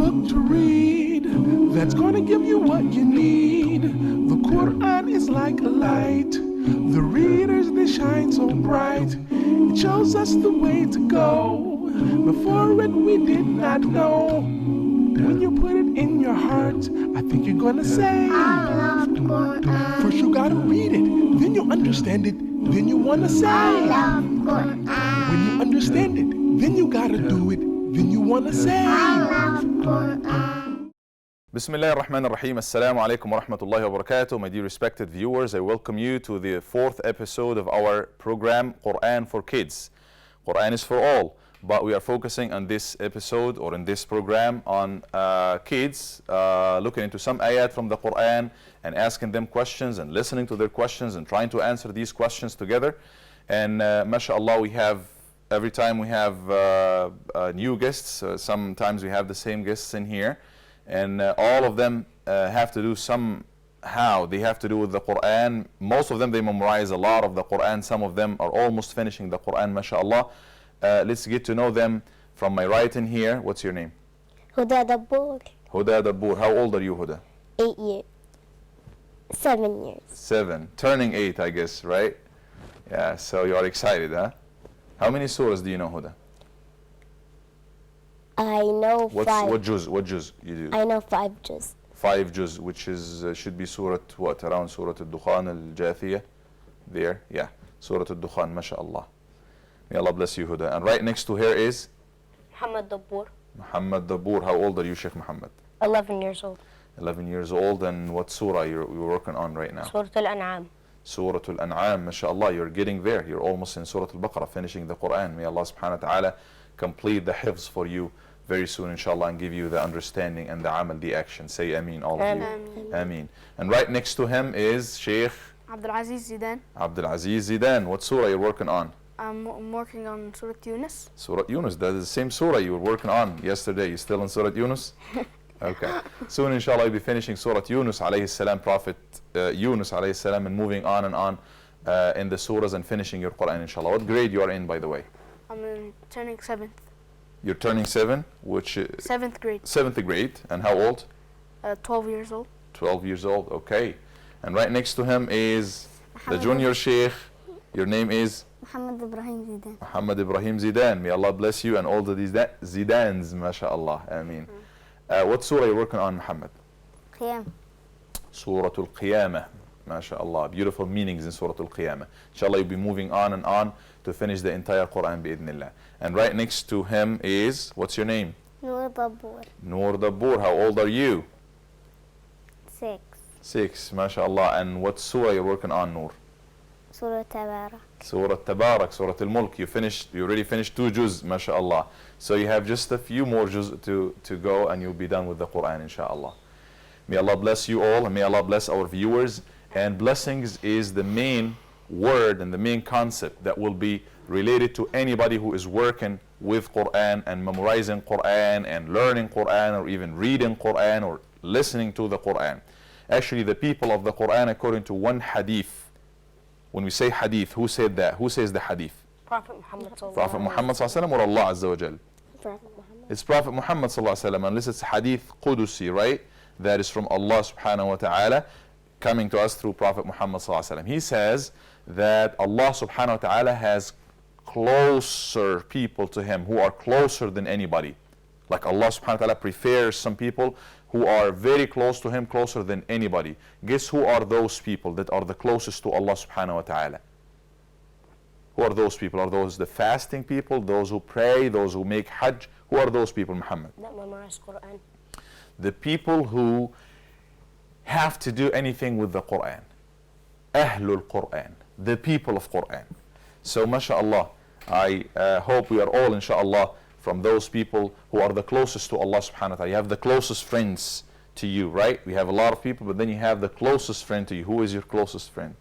book to read that's gonna give you what you need. The Quran is like a light. The readers, they shine so bright. It shows us the way to go. Before it, we did not know. When you put it in your heart, I think you're gonna say, I love Quran. First you gotta read it, then you understand it, then you wanna say, I love Quran. When you understand it, then you gotta do it, then you wanna say, I love Quran. Bismillah ar-Rahman ar-Rahim. Assalamu alaikum wa rahmatullahi wa barakatuh. My dear respected viewers, I welcome you to the 4th episode of our program, Quran for Kids. Quran is for all, but we are focusing on this episode or in this program on kids, looking into some ayat from the Quran and asking them questions and listening to their questions and trying to answer these questions together. And mashallah, we have, every time we have new guests, sometimes we have the same guests in here. And all of them have to do somehow, they have to do with the Quran. Most of them, they memorize a lot of the Quran. Some of them are almost finishing the Quran, mashallah. Let's get to know them from my right in here. What's your name? Hudatv. Hudatv. How old are you, Huda? 8 years. 7 years. 7. Turning 8, I guess, right? Yeah, so you are excited, huh? How many surahs do you know, Huda? I know 5. What juz you do? I know 5 juz. 5 juz, which is should be surah what? Around surah al-Dukhan al-Jathiyah? There, yeah. Surah al-Dukhan, mashallah. May Allah bless you, Huda. And right next to her is? Muhammad Daboor. Muhammad Daboor. How old are you, Sheikh Muhammad? 11 years old. 11 years old. And what surah you're working on right now? Surah Al-An'am. Surah Al-An'am, mashallah. You're getting there. You're almost in Surah Al-Baqarah, finishing the Quran. May Allah subhanahu wa ta'ala complete the hifz for you very soon, inshallah, and give you the understanding and the amal, the action. Say Ameen, all of you. Ameen. And right next to him is Sheikh Abdulaziz Zidan. Abdulaziz Zidan. What surah you're working on? I'm working on Surah Yunus. Surah Yunus. That is the same surah you were working on yesterday. You still in Surah Yunus? Okay. Soon, inshallah, you'll be finishing Surah Yunus alayhi salam, Prophet Yunus alayhi salam, and moving on and on in the surahs and finishing your Quran, inshallah. What grade you are in, by the way? I'm turning 7th. You're turning 7, which is 7th grade. 7th grade. And how old? 12 years old. 12 years old, okay. And right next to him is the junior sheikh. Your name is? Muhammad Ibrahim Zidan. Muhammad Ibrahim Zidan. May Allah bless you and all the Zidans, mashallah. Ameen. What surah are you working on, Muhammad? Qiyam. Surah Al-Qiyamah. MashaAllah. Beautiful meanings in Surah Al-Qiyamah. Inshallah, you'll be moving on and on to finish the entire Quran bi'idhnillah. And right next to him is, what's your name? Noor Daboor. Noor Daboor. How old are you? 6. 6, mashallah. And what surah you're working on, Noor? Surah Tabarak. Surah Tabarak, Surah Al-Mulk. You already finished 2 juz, mashallah. So you have just a few more juz to go and you'll be done with the Quran, inshallah. May Allah bless you all and may Allah bless our viewers. And blessings is the main word and the main concept that will be related to anybody who is working with Quran and memorizing Quran and learning Quran or even reading Quran or listening to the Quran. Actually, the people of the Quran, according to one hadith, when we say hadith, who said that? Who says the hadith? Prophet Muhammad sallallahu Prophet Muhammad sallallahu alaihi wasallam or Allah Azza wa Jal? Prophet Muhammad. It's Prophet Muhammad sallallahu alaihi wasallam, unless it's hadith Qudusi, right? That is from Allah subhanahu wa ta'ala coming to us through Prophet Muhammad sallallahu alaihi wasallam. He says that Allah subhanahu wa ta'ala has closer people to him who are closer than anybody. Like Allah subhanahu wa ta'ala prefers some people who are very close to him, closer than anybody. Guess who are those people that are the closest to Allah subhanahu wa ta'ala? Who are those people? Are those the fasting people, those who pray, those who make hajj? Who are those people, Muhammad? That memorize Quran. The people who have to do anything with the Quran. Ahlul Quran, the people of Quran. So mashallah, I hope we are all inshallah from those people who are the closest to Allah subhanahu wa ta'ala. You have the closest friends to you, right? We have a lot of people, but then you have the closest friend to you. Who is your closest friend?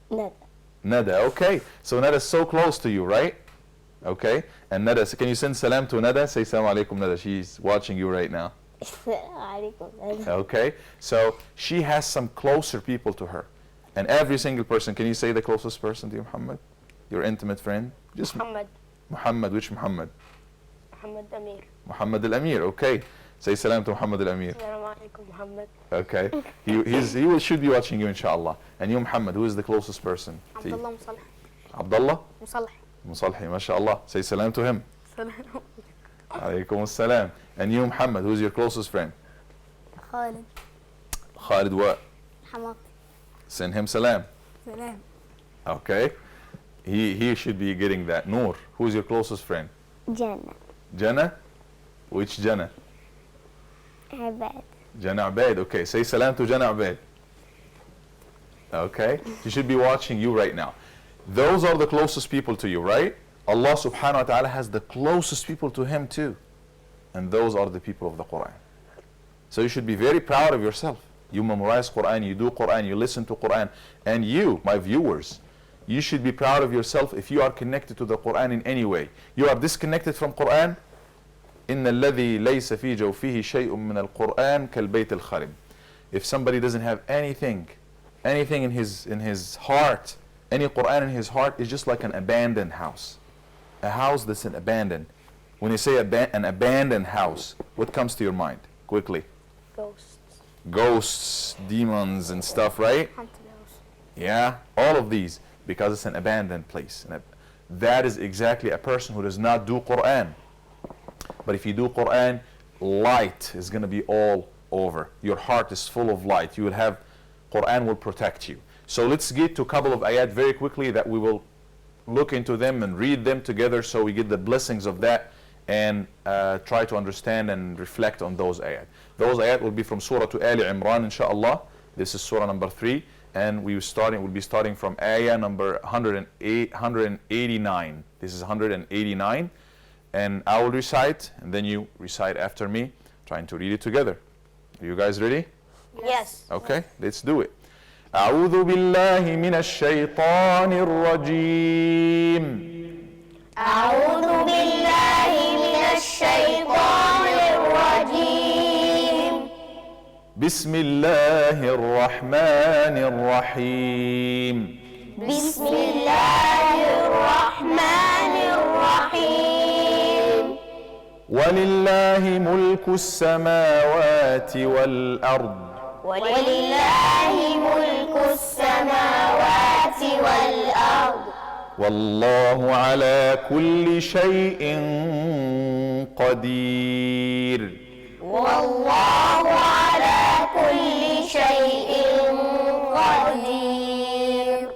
Nada. Nada, okay. So Nada is so close to you, right? Okay. And Nada, can you send salam to Nada? Say salam alaikum, Nada. She's watching you right now. Okay. So she has some closer people to her. And every single person, can you say the closest person to you, Muhammad? Your intimate friend? Just Muhammad. Muhammad, which Muhammad? Muhammad Amir. Muhammad al-Amir, okay. Say salam to Muhammad al-Amir. Assalamu alaikum, Muhammad. Okay. Should be watching you, inshallah. And you, Muhammad, who is the closest person to you? Abdullah Musalih. Abdullah? Musalih. Musalhi, mashallah. Say salam to him. Salam. Alaykum as-salam. And you, Muhammad, who is your closest friend? Khalid. Khalid what? Hamad. Send him salam. Salam. Okay. He should be getting that. Noor, who is your closest friend? Jannah. Jannah? Which Jannah? Abad. Jannah Abaid. Okay, say salam to Jannah Abaid. Okay, she should be watching you right now. Those are the closest people to you, right? Allah subhanahu wa ta'ala has the closest people to him too. And those are the people of the Quran. So you should be very proud of yourself. You memorize Quran, you do Quran, you listen to Quran. And you, my viewers, you should be proud of yourself if you are connected to the Quran in any way. You are disconnected from Quran. إن الذي ليس في جوفه شيء من القرآن كالبيت الخرب. If somebody doesn't have anything in his heart, any Quran in his heart, is just like an abandoned house. A house that's an abandoned. When you say an abandoned house, what comes to your mind? Quickly. Ghosts. Ghosts, demons and stuff, right? Haunted house. Yeah, all of these, because it's an abandoned place. And that is exactly a person who does not do Quran. But if you do Quran, light is going to be all over. Your heart is full of light. You will have, Quran will protect you. So let's get to a couple of ayat very quickly that we will look into them and read them together so we get the blessings of that and try to understand and reflect on those ayat. Those ayat will be from Surah to Ali Imran, inshallah. This is Surah number 3. And we'll be starting from ayah number 189. This is 189. And I will recite, and then you recite after me, trying to read it together. Are you guys ready? Yes. Okay, let's do it. أعوذ بالله من الشيطان الرجيم. أعوذ بالله من الشيطان الرجيم. بسم الله الرحمن الرحيم. بسم الله الرحمن الرحيم. ولله ملك السماوات والأرض. ولله ملك السماوات والأرض. والله على كل شيء قدير. والله على كل شيء قدير.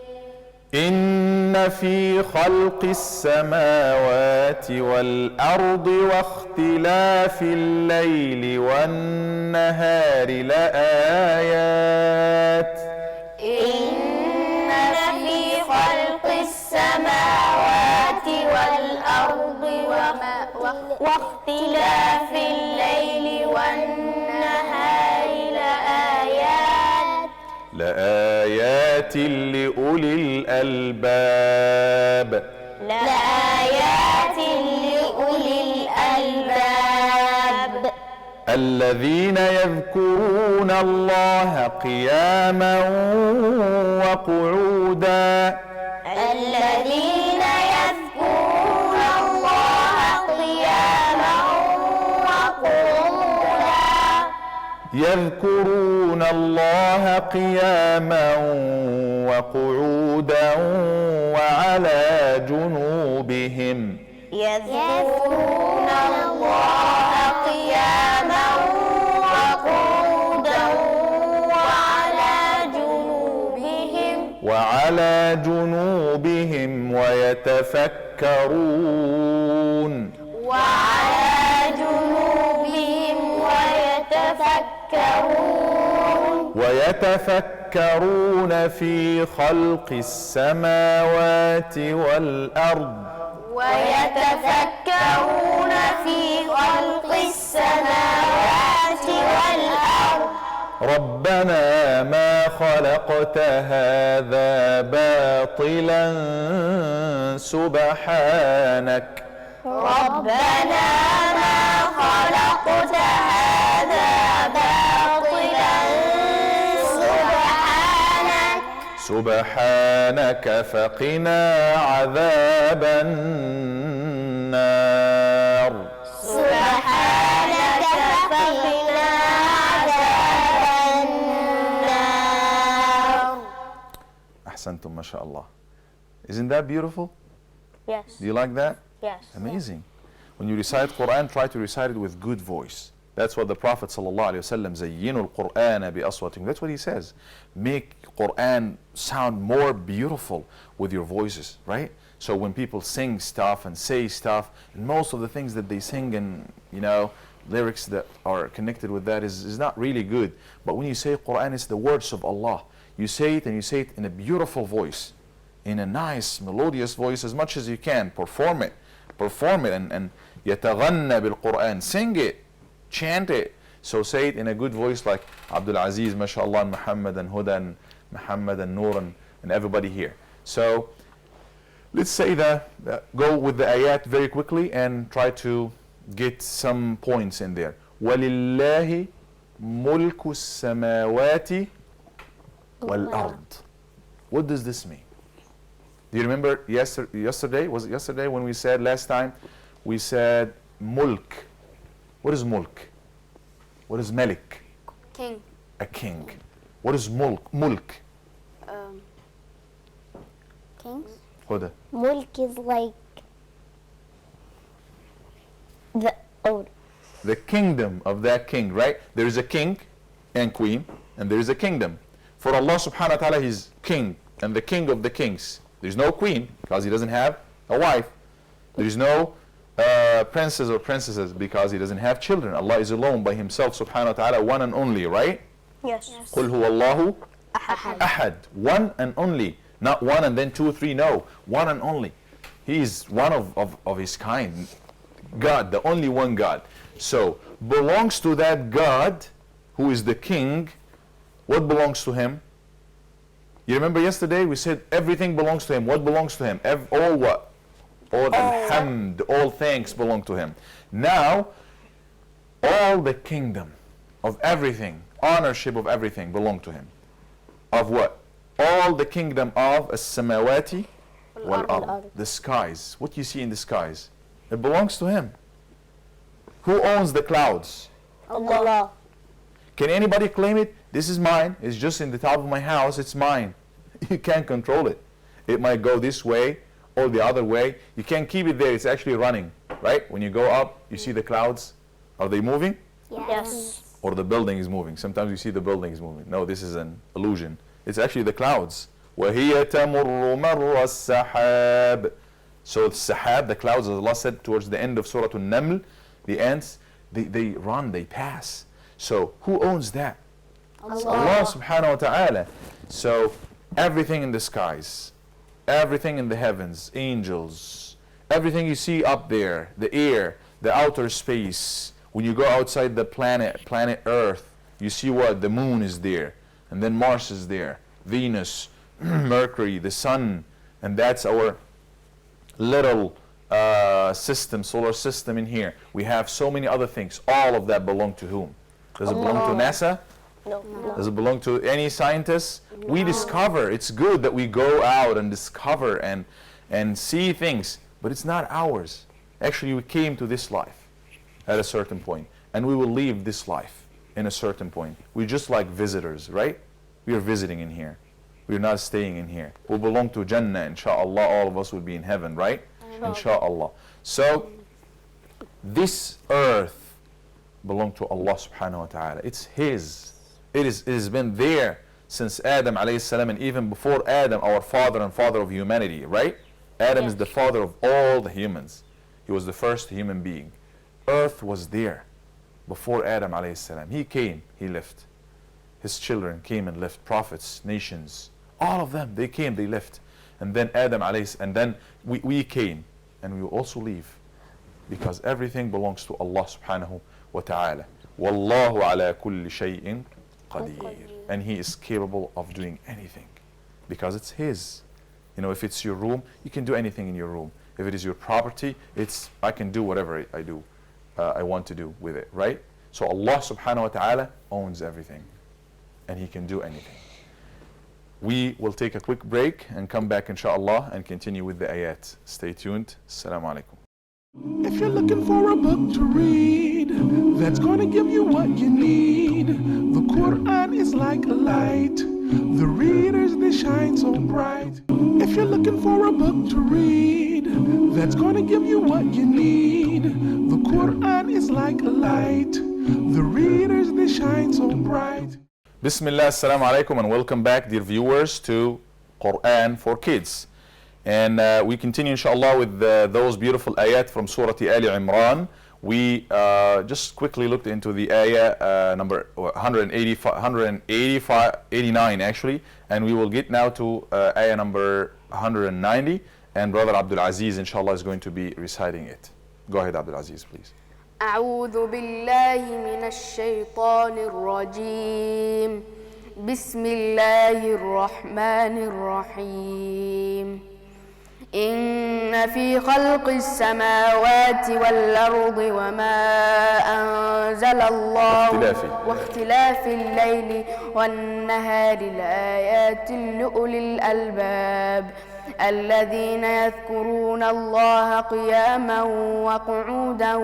إن في خلق السماوات والأرض واختلاف الليل والنهار لآيات. إن في خلق السماوات والأرض واختلاف الليل والنهار لآيات لأولي الألباب. لآيات لأولي الألباب. الذين يذكرون الله قياما وقعودا. الذين يذكرون الله قياما وقعودا. يذكرون الله قياما وقعودا وعلى جنوبهم. يذكرون الله قياما وقعودا وعلى جنوبهم ويتفكرون. ويتفكرون في خلق السماوات والأرض. ويتفكرون في خلق السماوات والأرض. ربنا ما خلقت هذا باطلا سبحانك. ربنا ما خلقت هذا باطلا سبحانك فقنا عذاب النار. Ahsantum, mashallah. Isn't that beautiful? Yes. Do you like that? Yes. Amazing. When you recite Quran, try to recite it with good voice. That's what the Prophet ﷺ, زَيِّنُوا الْقُرْآنَ بِأَصْوَاتِكُمْ. That's what he says. Make Quran sound more beautiful with your voices, right? So when people sing stuff and say stuff, and most of the things that they sing and, lyrics that are connected with that is not really good. But when you say Quran, it's the words of Allah. You say it and you say it in a beautiful voice, in a nice, melodious voice as much as you can. Perform it and يَتَغَنَّ بِالْقُرْآنِ. Sing it. Chant it. So say it in a good voice like Abdul Aziz, mashallah, and Muhammad and Huda and Muhammad and Noor and everybody here. So let's say that, go with the ayat very quickly and try to get some points in there. وَلِلَّهِ مُلْكُ السَّمَاوَاتِ وَالْأَرْضِ. What does this mean? Do you remember yesterday? Was it yesterday when we said last time? We said mulk. What is mulk? What is malik? King. A king. What is mulk? Mulk. Kings? Huda. Mulk is like The kingdom of that king, right? There is a king and queen, and there is a kingdom. For Allah subhanahu wa ta'ala, He's king and the king of the kings. There's no queen because He doesn't have a wife. There's no princes or princesses because He doesn't have children. Allah is alone by Himself subhanahu wa ta'ala, one and only, right? Yes. قُلْ هُوَ اللَّهُ أَحَدٌ. One and only. Not one and then two or three, no. One and only. He is one of His kind. God, the only one God. So, belongs to that God who is the king. What belongs to Him? You remember yesterday we said everything belongs to Him. What belongs to Him? All what? All alhamd, all thanks belong to Him. Now, all the kingdom of everything, ownership of everything belong to Him. Of what? All the kingdom of as-samawati wal-ard. The skies. What you see in the skies, it belongs to Him. Who owns the clouds? Allah. Can anybody claim it? This is mine. It's just in the top of my house. It's mine. You can't control it. It might go this way or the other way. You can't keep it there. It's actually running, right? When you go up, you see the clouds. Are they moving? Yes. Or the building is moving. Sometimes you see the building is moving. No, this is an illusion. It's actually the clouds. وَهِيَ تَمُرُّ مَرَّ السَّحَابِ. So the sahab, the clouds, as Allah said towards the end of Surah An-Naml, the ants, they run, they pass. So who owns that? Allah subhanahu wa ta'ala. So everything in the skies, everything in the heavens, angels, everything you see up there, the air, the outer space. When you go outside the planet Earth, you see what? The moon is there, and then Mars is there, Venus, Mercury, the sun, and that's our little system, solar system in here. We have so many other things. All of that belong to whom? Does it belong to NASA? No. Does it belong to any scientists? No. We discover. It's good that we go out and discover and see things, but it's not ours. Actually, we came to this life at a certain point, and we will leave this life in a certain point. We're just like visitors, right? We are visiting in here. We're not staying in here. We belong to Jannah, inshallah. All of us will be in heaven, right? Inshallah. So, this earth belongs to Allah subhanahu wa ta'ala. It's His. It has been there since Adam alayhi salam, and even before Adam, our father and father of humanity, right? Adam is the father of all the humans. He was the first human being. Earth was there before Adam alayhi salam. He came, he left. His children came and left. Prophets, nations, all of them, they came, they left. And then Adam alayhi salam, and then we came, and we will also leave, because everything belongs to Allah subhanahu wa ta'ala. Wallahu ala kulli shay'in qadir. And He is capable of doing anything, because it's His. You know, if it's your room, you can do anything in your room. If it is your property, I can do whatever I want to do with it, right? So Allah subhanahu wa ta'ala owns everything, and He can do anything. We will take a quick break and come back inshallah and continue with the ayat. Stay tuned. Assalamu alaikum. If you're looking for a book to read that's gonna give you what you need, the Quran is like a light. The readers, they shine so bright. If you're looking for a book to read that's gonna give you what you need, the Quran is like a light. The readers, they shine so bright. Bismillah, assalamu alaikum, and welcome back, dear viewers, to Quran for Kids. And we continue, inshallah, with those beautiful ayat from Surah Ali Imran. We just quickly looked into the ayah number 189 actually, and we will get now to ayah number 190, and Brother Abdul Aziz, inshallah, is going to be reciting it. Go ahead, Abdul Aziz, please. أعوذ بالله من الشيطان الرجيم بسم الله الرحمن الرحيم إن في خلق السماوات والأرض وما أنزل الله واختلاف الليل والنهار لآيات لأولي الألباب الذين يذكرون الله قياما وقعودا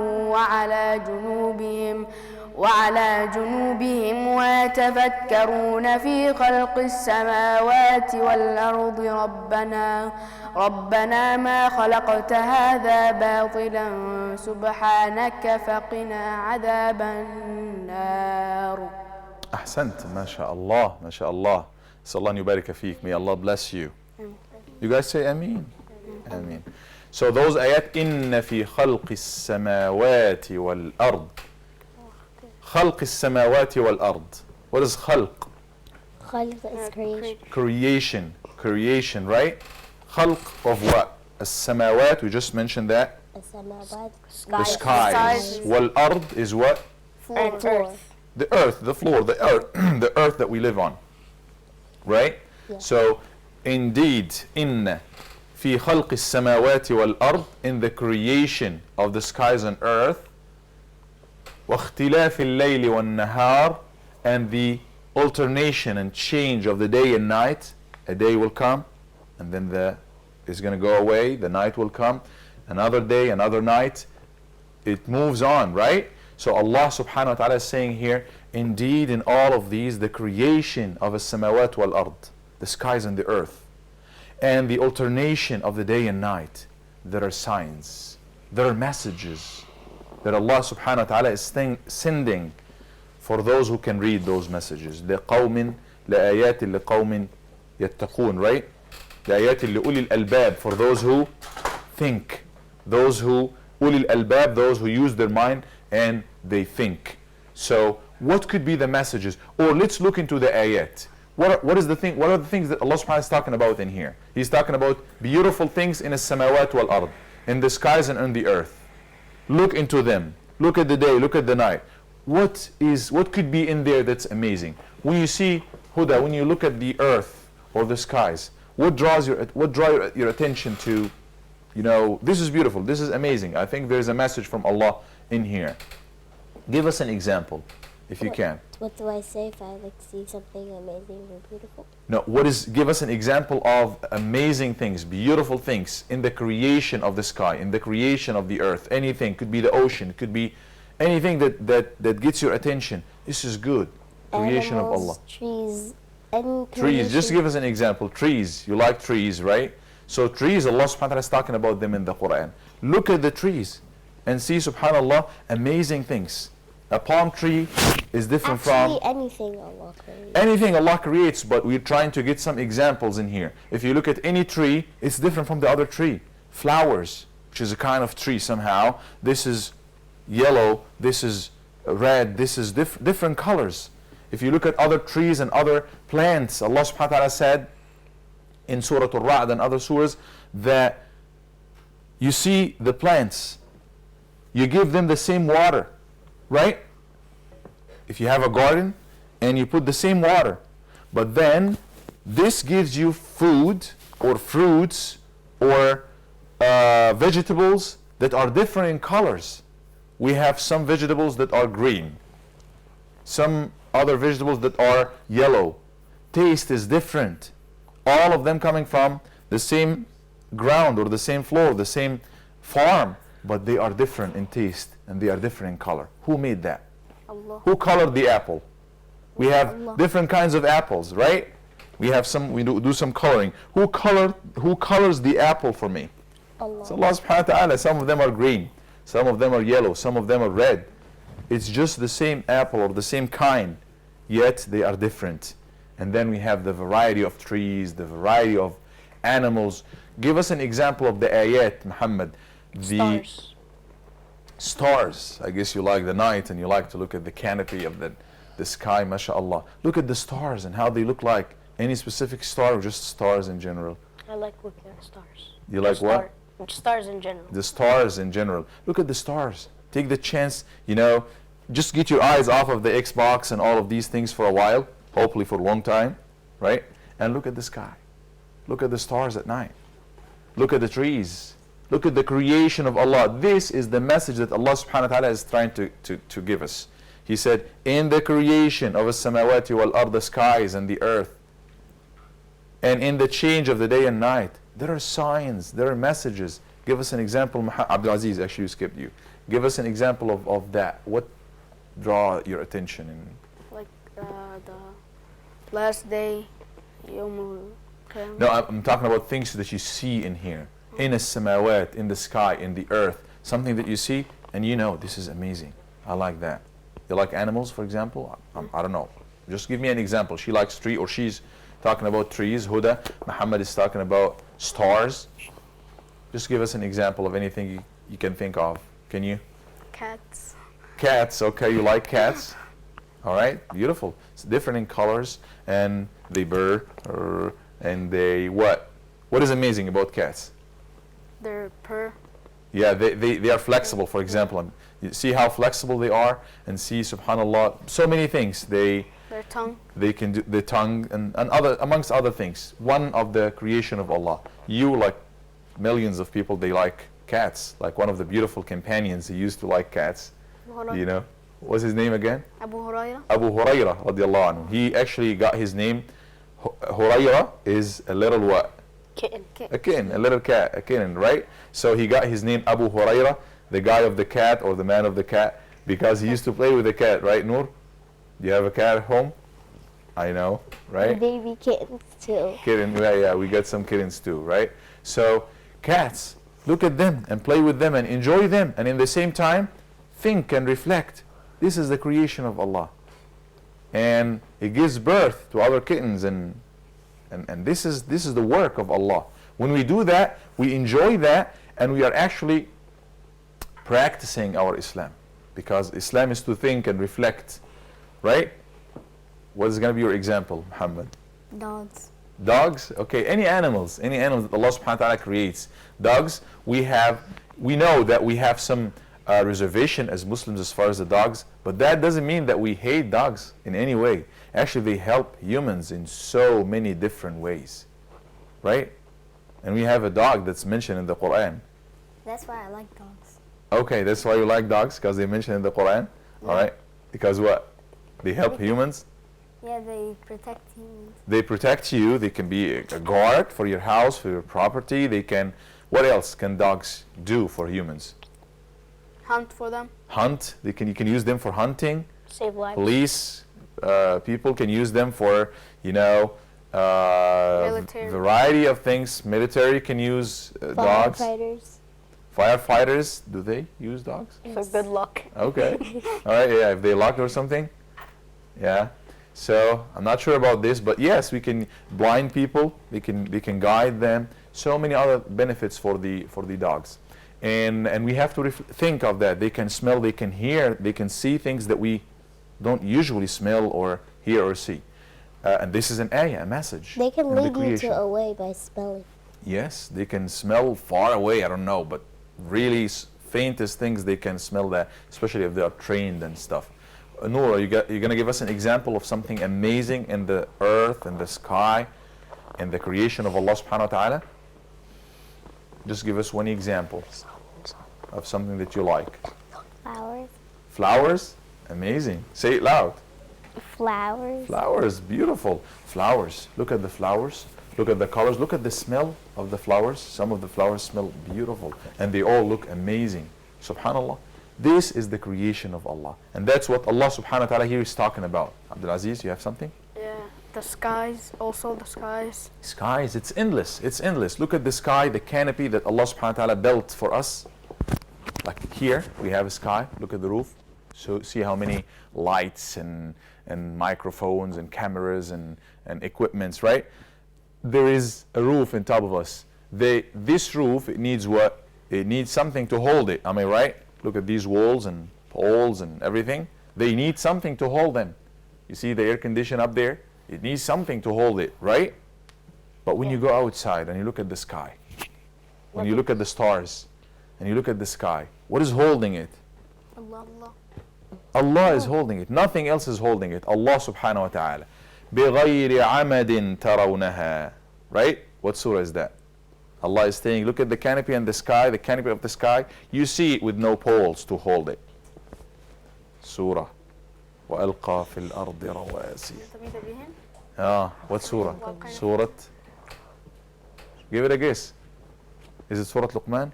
وعلى جنوبهم ويتفكرون في خلق السماوات والأرض ربنا ما خلقت هذا باطلا سبحانك فقنا عذاب النار. أحسنت, ما شاء الله, ما شاء الله. So Allah yubarik فيك. May Allah bless you. You guys say Ameen? Ameen. So those ayat, إن في خلق السماوات والأرض. خلق السماوات والأرض. What is خلق? Khalq is creation. Creation, right? خلق of what? السماوات, we just mentioned that. السماوات. The skies. والأرض is what? Floor. The earth, the floor, the earth, the earth that we live on. Right? Yeah. So, indeed, إن في خلق السماوات والأرض, in the creation of the skies and earth, واختلاف الليل والنهار, and the alternation and change of the day and night. A day will come, and then it's going to go away. The night will come, another day, another night. It moves on, right? So Allah subhanahu wa ta'ala is saying here, indeed in all of these, the creation of as-samawat wal-ard, the skies and the earth, and the alternation of the day and night, there are signs, there are messages that Allah subhanahu wa ta'ala is sending for those who can read those messages. لِقَوْمٍ لَآيَاتٍ لِقَوْمٍ يَتَّقُونَ, right? لَآيَاتٍ لِأُولِي الْأَلْبَابِ, for those who think, those who, أُولِي الْأَلْبَابِ, those who use their mind and they think. So what could be the messages? Or let's look into the ayat. What are the things that Allah subhanahu wa ta'ala is talking about in here? He's talking about beautiful things in as-samawat wal-ard, in the skies and on the earth. Look into them. Look at the day, look at the night. What could be in there that's amazing? When you see, Huda, when you look at the earth or the skies, what draws your attention to, you know, this is beautiful, this is amazing. I think there's a message from Allah in here. Give us an example, if you can. What do I say if I see something amazing or beautiful? No, give us an example of amazing things, beautiful things in the creation of the sky, in the creation of the earth. Anything, could be the ocean, could be anything that gets your attention. This is good. Creation of Allah. Trees, trees, just give us an example. Trees, you like trees, right? So trees, Allah subhanahu wa ta'ala is talking about them in the Quran. Look at the trees and see, subhanallah, amazing things. A palm tree is different from anything Allah creates. Anything Allah creates, but we're trying to get some examples in here. If you look at any tree, it's different from the other tree. Flowers, which is a kind of tree somehow. This is yellow, this is red, this is different colors. If you look at other trees and other plants, Allah subhanahu wa ta'ala said in Surah Al-Ra'd and other surahs that you see the plants, you give them the same water, right? If you have a garden and you put the same water, but then this gives you food or fruits or vegetables that are different in colors. We have some vegetables that are green, some other vegetables that are yellow. Taste is different. All of them coming from the same ground or the same floor, the same farm, but they are different in taste and they are different in color. Who made that? Allah. Who colored the apple? We have Allah. different kinds of apples, right? We do some coloring. Who colors the apple for me? Allah. It's Allah subhanahu wa ta'ala. Some of them are green, some of them are yellow, some of them are red. It's just the same apple or the same kind, yet they are different. And then we have the variety of trees, the variety of animals. Give us an example of the ayat, Muhammad. The stars. I guess you like the night and you like to look at the canopy of the sky, mashallah. Look at the stars and how they look like. Any specific star or just stars in general? I like looking at stars. You like what? Stars in general. The stars in general. Look at the stars. Take the chance, just get your eyes off of the Xbox and all of these things for a while, hopefully for a long time, right? And look at the sky. Look at the stars at night. Look at the trees. Look at the creation of Allah. This is the message that Allah subhanahu wa ta'ala is trying to give us. He said, in the creation of as-samawati wal-ard, the skies and the earth, and in the change of the day and night, there are signs, there are messages. Give us an example. Abdul Aziz, actually you skipped you. Give us an example of that. What draw your attention? Like the last day, Yawmul Qiyamah. No, I'm talking about things that you see in here. In as-samawat, in the sky, in the earth. Something that you see and this is amazing. I like that. You like animals, for example? I don't know. Just give me an example. She likes tree, or she's talking about trees. Huda, Muhammad is talking about stars. Just give us an example of anything you can think of. Can you? Cats. Cats, okay, you like cats? All right, beautiful. It's different in colors, and they burr, and they what? What is amazing about cats? They're purr. Yeah, they are flexible, for example. You see how flexible they are, and see, subhanallah, so many things. Their tongue. They can do the tongue and other, amongst other things. One of the creation of Allah. You, like millions of people, they like cats. Like one of the beautiful companions, he used to like cats. What's his name again? Abu Huraira. Abu Huraira radiallahu anhu. He actually got his name. Huraira is a little what? Kitten. A kitten, a little cat, a kitten, right? So he got his name Abu Huraira, the guy of the cat or the man of the cat, because he used to play with the cat, right, Noor? Do you have a cat at home? I know, right? Baby kittens too. Kitten, yeah, we got some kittens too, right? So cats, look at them and play with them and enjoy them, and in the same time, think and reflect. This is the creation of Allah. And it gives birth to other kittens, and this is the work of Allah. When we do that, we enjoy that, and we are actually practicing our Islam, because Islam is to think and reflect, right? What is going to be your example, Muhammad? Dogs. Dogs? Okay, any animals that Allah subhanahu wa ta'ala creates. Dogs, we know that we have some reservation as Muslims as far as the dogs, but that doesn't mean that we hate dogs in any way. Actually, they help humans in so many different ways, right? And we have a dog that's mentioned in the Quran. That's why I like dogs. Okay, that's why you like dogs, because they mentioned in the Quran. All right, because what? They help humans. Yeah, they protect humans. They protect you. They can be a guard for your house, for your property. They can. What else can dogs do for humans? Hunt for them. Hunt. You can use them for hunting. Save lives. Police people can use them for Military. variety of things. Military can use dogs. Firefighters. Firefighters, do they use dogs? For good luck. Okay. All right. Yeah. If they lock or something. Yeah. So I'm not sure about this, but yes, we can blind people. We can guide them. So many other benefits for the dogs, and we have to think of that. They can smell, they can hear, they can see things that we don't usually smell or hear or see. And this is an ayah, a message. They can in the lead you creation. to a way by smelling. Yes, they can smell far away. I don't know, but really faintest things they can smell that, especially if they are trained and stuff. Noor, you're going to give us an example of something amazing in the earth and the sky and the creation of Allah subhanahu wa ta'ala? Just give us one example of something that you like. Flowers. Flowers? Amazing. Say it loud. Flowers. Flowers, beautiful. Flowers. Look at the flowers. Look at the colors. Look at the smell of the flowers. Some of the flowers smell beautiful and they all look amazing. Subhanallah. This is the creation of Allah. And that's what Allah subhanahu wa ta'ala here is talking about. Abdul Aziz, you have something? Yeah. The skies, also the skies. Skies, it's endless. It's endless. Look at the sky, the canopy that Allah subhanahu wa ta'ala built for us. Like here, we have a sky. Look at the roof. So see how many lights and microphones and cameras and equipments, right? There is a roof on top of us. This roof, it needs what? It needs something to hold it. Am I right? Look at these walls and poles and everything. They need something to hold them. You see the air condition up there? It needs something to hold it, right? But when you go outside and you look at the sky, when you look at the stars and you look at the sky, what is holding it? Allah, Allah. Allah is holding it. Nothing else is holding it. Allah subhanahu wa ta'ala. بِغَيْرِ عَمَدٍ تَرَوْنَهَا. Right? What surah is that? Allah is saying, look at the canopy and the sky, the canopy of the sky. You see it with no poles to hold it. Surah. وَأَلْقَى فِي الْأَرْضِ رَوَاسِيَ. What surah? Surah. Give it a guess. Is it Surah Luqman?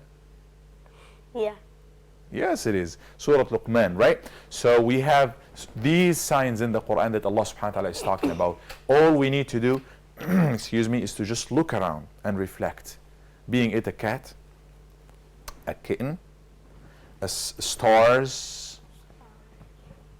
Yeah. Yes, it is. Surah Luqman, right? So we have these signs in the Quran that Allah subhanahu wa ta'ala is talking about. All we need to do, excuse me, is to just look around and reflect. Being it a cat, a kitten, stars,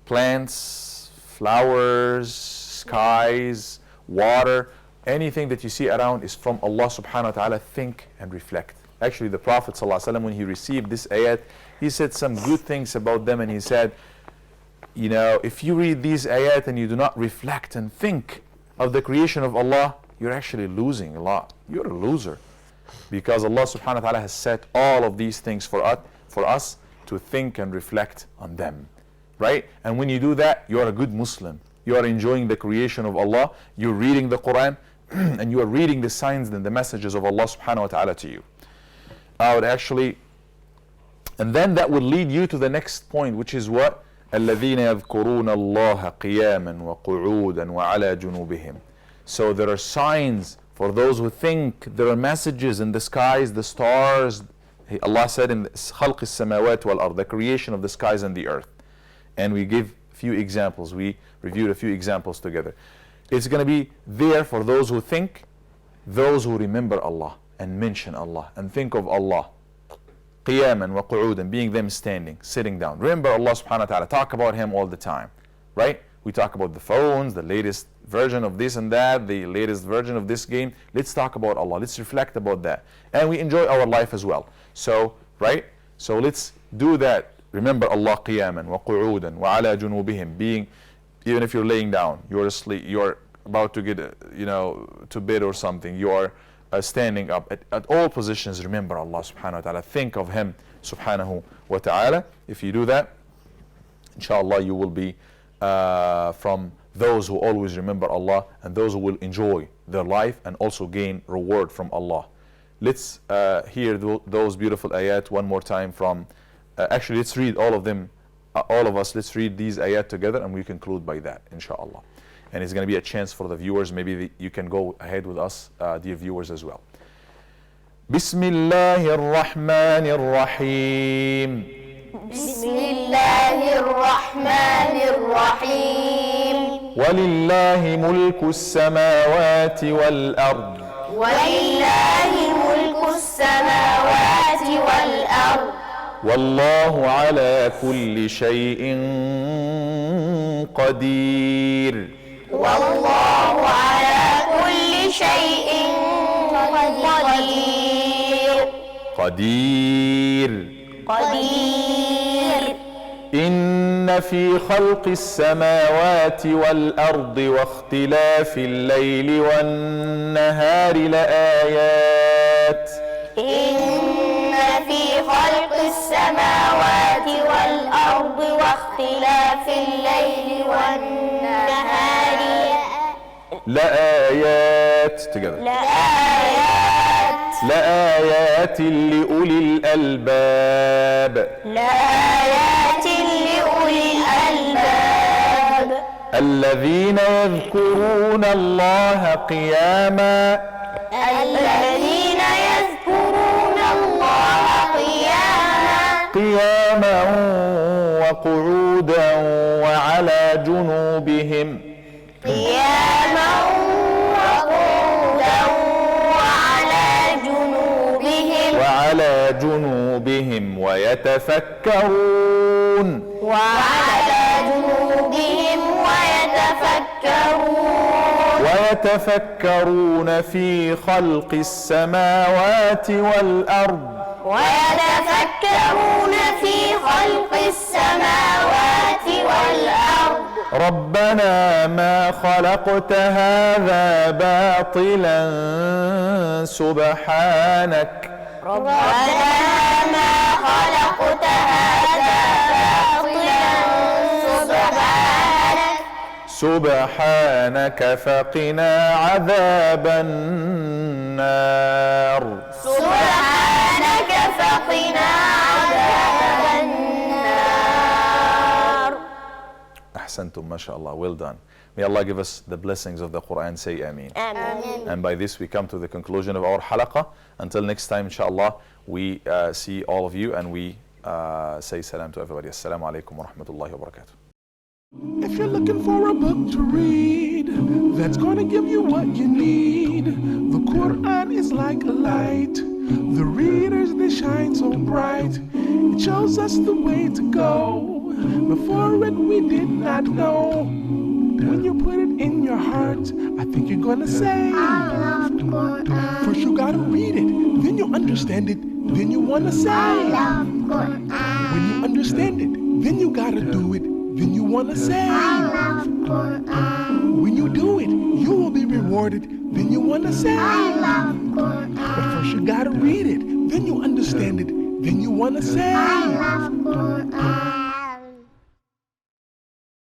plants, flowers, skies, water, anything that you see around is from Allah subhanahu wa ta'ala. Think and reflect. Actually, the Prophet sallallahu alaihi wasallam, when he received this ayat, he said some good things about them, and he said, you know, if you read these ayat and you do not reflect and think of the creation of Allah, you're actually losing a lot. You're a loser. Because Allah subhanahu wa ta'ala has set all of these things for us to think and reflect on them. Right? And when you do that, you're a good Muslim. You are enjoying the creation of Allah. You're reading the Quran and you are reading the signs and the messages of Allah subhanahu wa ta'ala to you. I would actually, and then that would lead you to the next point, which is what? الَّذِينَ يَذْكُرُونَ اللَّهَ قِيَامًا وَقُعُودًا وَعَلَى جُنُوبِهِمْ. So there are signs for those who think. There are messages in the skies, the stars. Allah said in خَلْقِ السَّمَاوَاتِ وَالْأَرْضِ, the creation of the skies and the earth. And we give a few examples. We reviewed a few examples together. It's going to be there for those who think, those who remember Allah and mention Allah and think of Allah. قِيَامًا وَقُعُودًا, being them standing, sitting down. Remember Allah subhanahu wa ta'ala. Talk about Him all the time. Right? We talk about the phones, the latest version of this and that, the latest version of this game. Let's talk about Allah. Let's reflect about that. And we enjoy our life as well. So, right? So let's do that. Remember Allah qiyaman wa qu'udan wa ala junubihim, being, even if you're laying down, you're asleep, you're about to get, to bed or something, you are standing up. At all positions, remember Allah subhanahu wa ta'ala. Think of Him subhanahu wa ta'ala. If you do that, inshallah, you will be from those who always remember Allah and those who will enjoy their life and also gain reward from Allah. Let's hear those beautiful ayat one more time from, actually let's read all of them, all of us, let's read these ayat together and we conclude by that, inshallah. And it's going to be a chance for the viewers, maybe you can go ahead with us, dear viewers, as well. Bismillahir Rahmanir Rahim. بسم الله الرحمن الرحيم ولله ملك السماوات والأرض ولله ملك السماوات والأرض والله على كل شيء قدير والله على كل شيء قدير إن في خلق السماوات والأرض واختلاف الليل والنهار لآيات إن في خلق السماوات والأرض واختلاف الليل والنهار لآيات لآيات لأولي الألباب لآيات لأولي الألباب الذين يذكرون الله قياما قياما وقعودا وعلى جنوبهم قياما وقعودا وعلى جنوبهم ويتفكرون ويتفكرون في خلق السماوات والأرض ربنا ما خلقت هذا باطلا سبحانك سبحانك فقنا عذاب النار أحسنتم ما شاء الله. Well done. May Allah give us the blessings of the Quran. Say Ameen. Amen. And by this we come to the conclusion of our halaqah. Until next time, inshallah, we see all of you and we say salam to everybody. Assalamu alaikum wa rahmatullahi wa barakatuh. If you're looking for a book to read that's going to give you what you need, the Quran is like a light. The readers, they shine so bright. It shows us the way to go. Before it, we did not know. When you put it in your heart, I think you're going to say, I love Quran. First you got to read it, then you understand it, then you want to say, I love Quran. When you understand it, then you got to do it. Then you want to say, I love Quran. When you do it, you will be rewarded. Then you want to say, I love Quran. But first you got to read it. Then you understand it. Then you want to say, I love Quran.